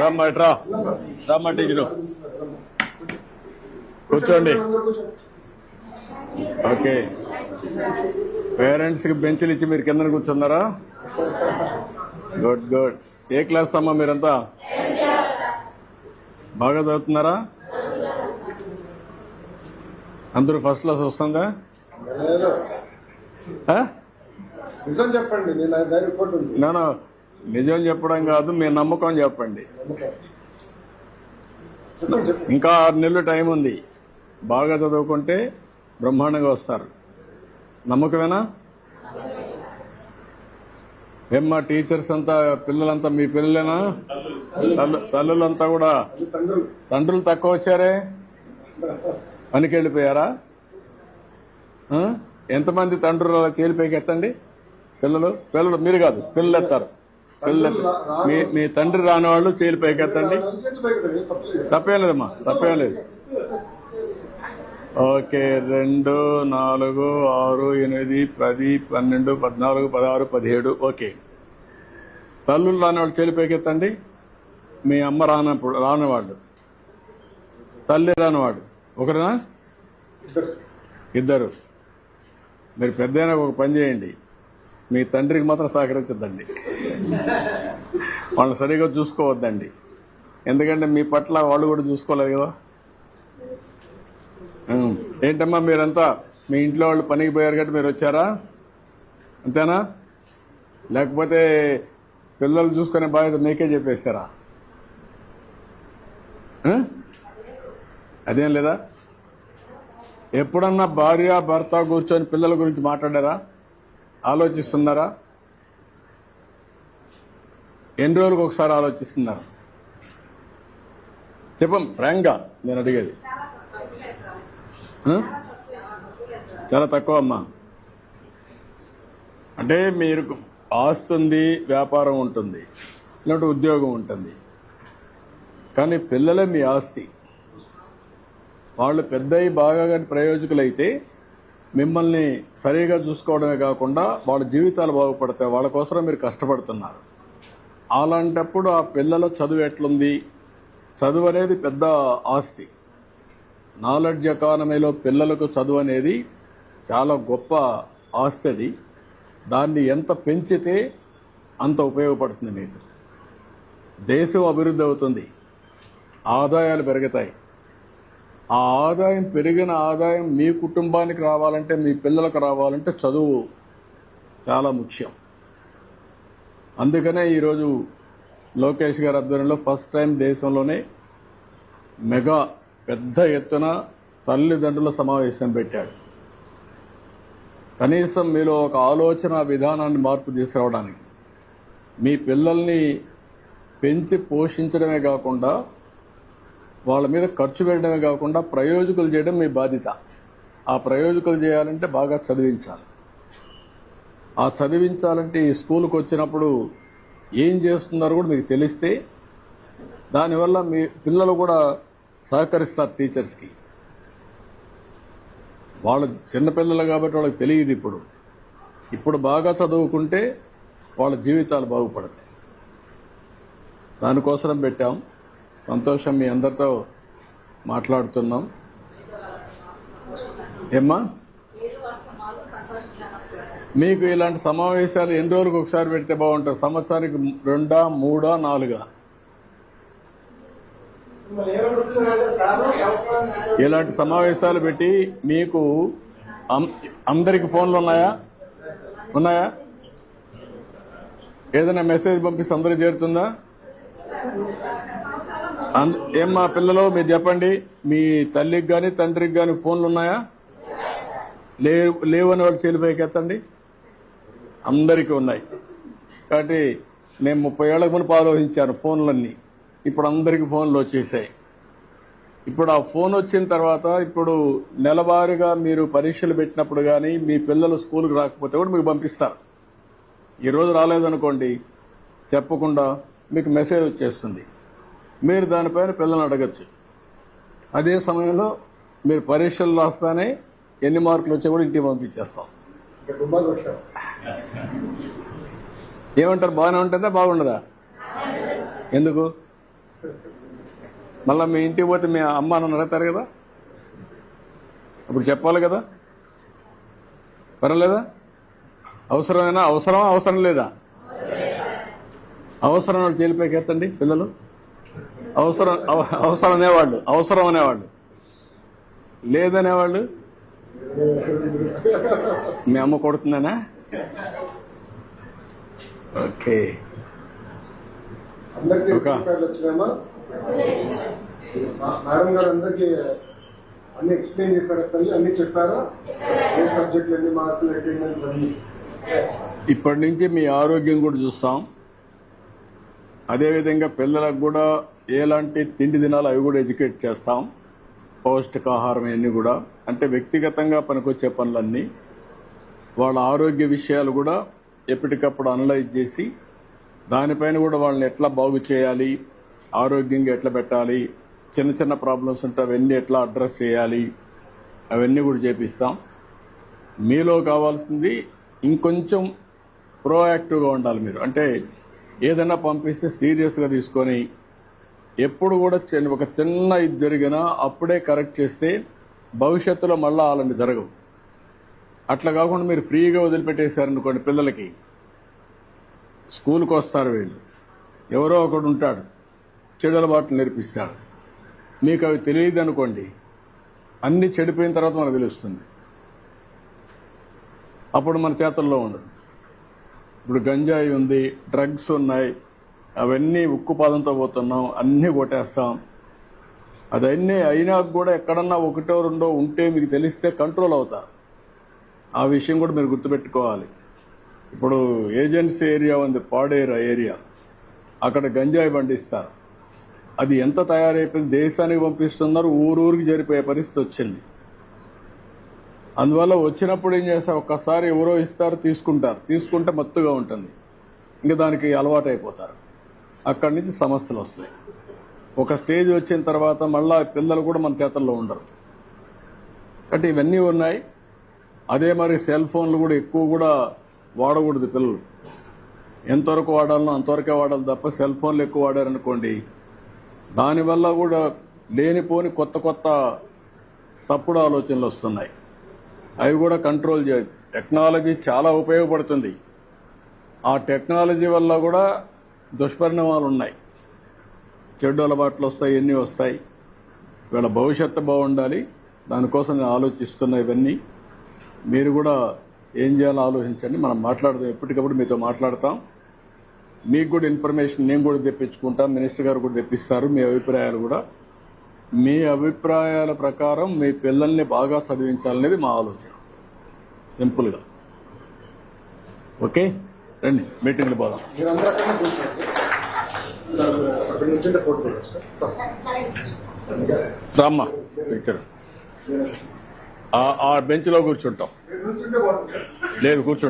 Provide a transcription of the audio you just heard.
రమ్మా ఇట్రా రమ్మా టీచరు కూర్చోండి. ఓకే, పేరెంట్స్ కి బెంచ్లు ఇచ్చి మీరు కింద కూర్చున్నారా? Good good. ఏ క్లాస్ అమ్మా మీరంతా? బాగా చదువుతున్నారా? అందరూ ఫస్ట్ క్లాస్ వస్తుందా? చెప్పండి. నేను నిజం చెప్పడం కాదు, మీ నమ్మకం చెప్పండి. ఇంకా 6 నెలలు టైం ఉంది. బాగా చదువుకుంటే బ్రహ్మాండంగా వస్తారు. నమ్మకమేనా? ఏమ్మా టీచర్స్ అంతా పిల్లలంతా మీ పిల్లలేనా? తల్లులంతా కూడా తండ్రులు తక్కువ వచ్చారే, పనికి వెళ్ళిపోయారా? ఎంతమంది తండ్రులు అలా చేలిపోయి ఎత్తండి. పిల్లలు మీరు కాదు, పిల్లలు ఎత్తారు. మీ తండ్రి రాని వాళ్ళు చేలి పైకెత్తండి. తప్పేం లేదమ్మా, తప్పేం లేదు. ఓకే, 2, 4, 6, 8, 10, 12, 14, 16, 17. ఓకే, తల్లులు రాని వాళ్ళు చేలి పైకెత్తండి. మీ అమ్మ రానివాడు, తల్లి రానివాడు ఒకరేనా? ఇద్దరు. మీరు పెద్దయినా ఒక పని చేయండి, మీ తండ్రికి మాత్రం సహకరించద్దండి, వాళ్ళని సరిగా చూసుకోవద్దండి. ఎందుకంటే మీ పట్ల వాళ్ళు కూడా చూసుకోలేదు కదా. ఏంటమ్మా మీరంతా మీ ఇంట్లో వాళ్ళు పనికి పోయారు కాబట్టి మీరు వచ్చారా? అంతేనా? లేకపోతే పిల్లలు చూసుకునే బాధ్యత మీకే చెప్పేశారా? అదేం లేదా? ఎప్పుడన్నా భార్య భర్త కూర్చొని పిల్లల గురించి మాట్లాడారా? ఆలోచిస్తున్నారా? ఎన్ని రోజులకు ఒకసారి ఆలోచిస్తున్నారు? చెప్పం ఫ్రాంక్గా, నేను అడిగేది. చాలా తక్కువ అమ్మా. అంటే మీరు ఆస్తుంది, వ్యాపారం ఉంటుంది, ఇలాంటి ఉద్యోగం ఉంటుంది, కానీ పిల్లలే మీ ఆస్తి. వాళ్ళు పెద్దయి బాగా ప్రయోజకులైతే మిమ్మల్ని సరిగా చూసుకోవడమే కాకుండా వాళ్ళ జీవితాలు బాగుపడతాయి. వాళ్ళ కోసం మీరు కష్టపడుతున్నారు. అలాంటప్పుడు ఆ పిల్లల చదువు ఎట్లుంది? చదువు అనేది పెద్ద ఆస్తి. నాలెడ్జ్ ఎకానమీలో పిల్లలకు చదువు అనేది చాలా గొప్ప ఆస్తి. అది దాన్ని ఎంత పెంచితే అంత ఉపయోగపడుతుంది మీకు. దేశం అభివృద్ధి అవుతుంది, ఆదాయాలు పెరుగుతాయి. ఆ ఆదాయం, పెరిగిన ఆదాయం మీ కుటుంబానికి రావాలంటే, మీ పిల్లలకు రావాలంటే చదువు చాలా ముఖ్యం. అందుకనే ఈరోజు లోకేష్ గారి ఆధ్వర్యంలో ఫస్ట్ టైం దేశంలోనే మెగా పెద్ద ఎత్తున తల్లిదండ్రుల సమావేశం పెట్టాడు. కనీసం మీలో ఒక ఆలోచన విధానాన్ని మార్పు తీసుకురావడానికి, మీ పిల్లల్ని పెంచి పోషించడమే కాకుండా వాళ్ళ మీద ఖర్చు పెట్టడమే కాకుండా ప్రయోజకులు చేయడం మీ బాధ్యత. ఆ ప్రయోజకులు చేయాలంటే బాగా చదివించాలి. ఆ చదివించాలంటే ఈ స్కూల్కి వచ్చినప్పుడు ఏం చేస్తున్నారో కూడా మీకు తెలిస్తే దానివల్ల మీ పిల్లలు కూడా సహకరిస్తారు టీచర్స్కి. వాళ్ళు చిన్నపిల్లలు కాబట్టి వాళ్ళకి తెలియదు. ఇప్పుడు బాగా చదువుకుంటే వాళ్ళ జీవితాలు బాగుపడతాయి. దానికోసం పెట్టాం. సంతోషం, మీ అందరితో మాట్లాడుతున్నాం. ఏమ్మా, మీకు ఇలాంటి సమావేశాలు ఎన్ని రోజులకు ఒకసారి పెడితే బాగుంటుంది? సంవత్సరానికి 2, 3, 4? ఇలాంటి సమావేశాలు పెట్టి మీకు అందరికి ఫోన్లు ఉన్నాయా? ఏదైనా మెసేజ్ పంపిస్తే అందరికి చేరుతుందా? ఏమ్మా పిల్లలు మీరు చెప్పండి, మీ తల్లికి కానీ తండ్రికి కానీ ఫోన్లు ఉన్నాయా? లేవని వాళ్ళు చేలిపైకి ఎత్తండి. అందరికీ ఉన్నాయి. కాబట్టి నేను 30 ఏళ్లకు మునుపు ఆలోచించాను ఫోన్లన్నీ. ఇప్పుడు అందరికీ ఫోన్లు వచ్చేసాయి. ఇప్పుడు ఆ ఫోన్ వచ్చిన తర్వాత ఇప్పుడు నెలవారీగా మీరు పరీక్షలు పెట్టినప్పుడు కానీ మీ పిల్లలు స్కూల్కి రాకపోతే కూడా మీకు పంపిస్తారు. ఈరోజు రాలేదనుకోండి, చెప్పకుండా మీకు మెసేజ్ వచ్చేస్తుంది. మీరు దానిపైన పిల్లల్ని అడగచ్చు. అదే సమయంలో మీరు పరీక్షలు రాస్తానే ఎన్ని మార్కులు వచ్చా కూడా ఇంటికి పంపించేస్తాం. ఏమంటారు? బాగానే ఉంటుందా, బాగుండదా? ఎందుకు? మళ్ళీ మీ ఇంటికి పోతే మీ అమ్మ నన్ను అడుగుతారు కదా, అప్పుడు చెప్పాలి కదా. పర్వాలేదా? అవసరమైనా అవసరం లేదా? అవసరం వాళ్ళు జైలుపైకి ఎత్తండి పిల్లలు. అవసరం అనేవాళ్ళు లేదనేవాళ్ళు మీ అమ్మ కొడుతుందనా? ఓకే. అందరికీ వచ్చినామా? మేడం గారు అందరికీ అన్ని ఎక్స్ప్లెయిన్ చేశారా? తల్లి అన్ని చెప్పారా? ఏ సబ్జెక్టులు ఎన్ని మార్కులు అటెండెన్స్ అన్ని? ఇప్పటి నుంచి మీ ఆరోగ్యం కూడా చూస్తాం. అదేవిధంగా పిల్లలకు కూడా ఎలాంటి తిండి తినాలో అవి కూడా ఎడ్యుకేట్ చేస్తాం. పౌష్టికాహారం ఇవన్నీ కూడా, అంటే వ్యక్తిగతంగా పనికొచ్చే పనులన్నీ, వాళ్ళ ఆరోగ్య విషయాలు కూడా ఎప్పటికప్పుడు అనలైజ్ చేసి దానిపైన కూడా వాళ్ళని ఎట్లా బాగు చేయాలి, ఆరోగ్యంగా ఎట్లా పెట్టాలి, చిన్న చిన్న ప్రాబ్లమ్స్ ఉంటే అవన్నీ ఎట్లా అడ్రస్ చేయాలి, అవన్నీ కూడా చేపిస్తాం. మీలో కావాల్సింది ఇంకొంచెం ప్రోయాక్టివ్గా ఉండాలి మీరు. అంటే ఏదైనా పంపిస్తే సీరియస్గా తీసుకొని ఎప్పుడు కూడా ఒక చిన్న ఇది జరిగినా అప్పుడే కరెక్ట్ చేస్తే భవిష్యత్తులో మళ్ళా అలాంటి జరగవు. అట్లా కాకుండా మీరు ఫ్రీగా వదిలిపెట్టేశారనుకోండి, పిల్లలకి స్కూల్కి వస్తారు వీళ్ళు, ఎవరో ఒకడు ఉంటాడు చెడు అలవాట్లు నేర్పిస్తాడు, మీకు అవి తెలియదు అనుకోండి, అన్ని చెడిపోయిన తర్వాత మనకు తెలుస్తుంది, అప్పుడు మన చేతుల్లో ఉండదు. ఇప్పుడు గంజాయి ఉంది, డ్రగ్స్ ఉన్నాయి, అవన్నీ ఉక్కుపాదంతో పోతున్నాం, అన్నీ కొట్టేస్తాం. అదన్నీ అయినా కూడా ఎక్కడన్నా ఒకటో రెండో ఉంటే మీకు తెలిస్తే కంట్రోల్ అవుతారు. ఆ విషయం కూడా మీరు గుర్తుపెట్టుకోవాలి. ఇప్పుడు ఏజెన్సీ ఏరియా ఉంది, పాడేరు ఏరియా, అక్కడ గంజాయి పండిస్తారు. అది ఎంత తయారైపోయింది, దేశానికి పంపిస్తున్నారు, ఊరూరికి జరిపోయే పరిస్థితి వచ్చింది. అందువల్ల వచ్చినప్పుడు ఏం చేస్తారు, ఒక్కసారి ఎవరో ఇస్తారు, తీసుకుంటే మత్తుగా ఉంటుంది, ఇంకా దానికి అలవాటు అయిపోతారు. అక్కడి నుంచి సమస్యలు వస్తాయి. ఒక స్టేజ్ వచ్చిన తర్వాత మళ్ళా పిల్లలు కూడా మన చేతుల్లో ఉండరు. కాబట్టి ఇవన్నీ ఉన్నాయి. అదే మరి సెల్ ఫోన్లు కూడా ఎక్కువ కూడా వాడకూడదు పిల్లలు. ఎంతవరకు వాడాలనో అంతవరకే వాడాలి తప్ప సెల్ ఫోన్లు ఎక్కువ వాడారనుకోండి, దానివల్ల కూడా లేనిపోని కొత్త తప్పుడు ఆలోచనలు వస్తున్నాయి. అవి కూడా కంట్రోల్ చేయాలి. టెక్నాలజీ చాలా ఉపయోగపడుతుంది. ఆ టెక్నాలజీ వల్ల కూడా దుష్పరిణామాలు ఉన్నాయి, చెడు అలవాట్లు వస్తాయి, ఎన్ని వస్తాయి. వీళ్ళ భవిష్యత్తు బాగుండాలి, దానికోసం నేను ఆలోచిస్తున్నా. ఇవన్నీ మీరు కూడా ఏం చేయాలో ఆలోచించండి. మనం మాట్లాడదాం, ఎప్పటికప్పుడు మీతో మాట్లాడతాం. మీకు కూడా ఇన్ఫర్మేషన్ నేను కూడా తెప్పించుకుంటాం, మినిస్టర్ గారు కూడా తెప్పిస్తారు. మీ అభిప్రాయాలు కూడా, మీ అభిప్రాయాల ప్రకారం మీ పిల్లల్ని బాగా చదివించాలనేది మా ఆలోచన, సింపుల్గా. ఓకే, రండి మీటింగ్లు పోదాం. మీరందరూ అక్కడ కూర్చోండి. సార్ అక్కడ నుంచి ఫోటో కూడా సార్ రామ్మా, ఇక్కడ ఆ బెంచ్లో కూర్చుంటాం. మీరు నుంచుంటే బాగుంటుంది. లేదు, కూర్చుంటాం.